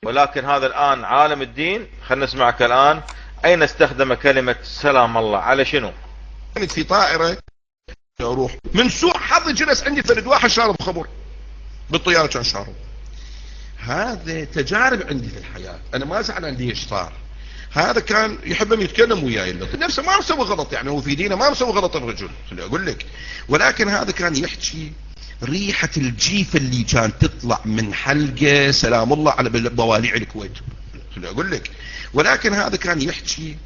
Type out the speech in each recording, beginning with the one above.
ولكن هذا الآن عالم الدين. خلينا نسمعك الآن. أين استخدم كلمة سلام الله على شنو؟ كنت في طائرة اروح، من سوء حظي جلس عندي فرد واحد شارب خمر بالطيارة كان شارب. هذا تجارب عندي في الحياة، انا ما زعلان ليش صار. هذا كان يحب يتكلم وياي نفسه ما مسوي غلط، يعني هو في دينه ما مسوي غلط الرجل، خلي اقول لك. ولكن هذا كان يحكي ريحة الجيفة اللي كان تطلع من حلقة سلام الله على بواليع الكويت، خلي اقول لك. ولكن هذا كان يحكي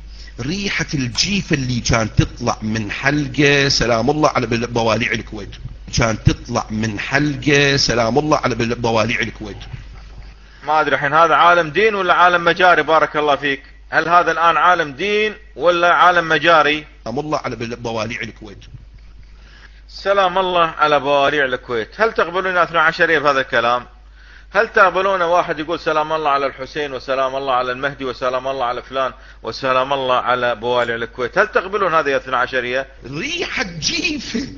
ريحة الجيفة اللي كان تطلع من حلقة سلام الله على بواليع الكويت، كان تطلع من حلقة سلام الله على بواليع الكويت. ما ادري الحين هذا عالم دين ولا عالم مجاري؟ بارك الله فيك. هل هذا الان عالم دين ولا عالم مجاري؟ سلام الله على بواليع الكويت. سلام الله على بواليع الكويت. هل تقبلون يا 12 بهذا الكلام؟ هل تقبلون واحد يقول سلام الله على الحسين وسلام الله على المهدي وسلام الله على فلان وسلام الله على بواليع الكويت؟ هل تقبلون هذا يا 12؟ ريحة جيفة،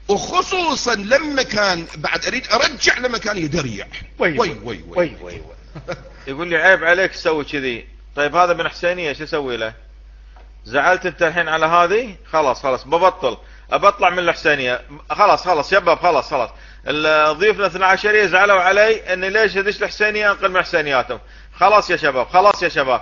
وخصوصا لما كان بعد اريد ارجع لما كان يدريع. وي وي وي وي, وي. يقول لي عيب عليك تسوي كذي. طيب هذا من حسينية شو اسوي له؟ زعلت انت الحين على هذه؟ خلاص ابطلع من الحسينية. خلاص شباب، خلاص ضيوفنا 12 زعلوا علي اني ليش ادش الحسينية انقل من حسينياتهم. خلاص يا شباب.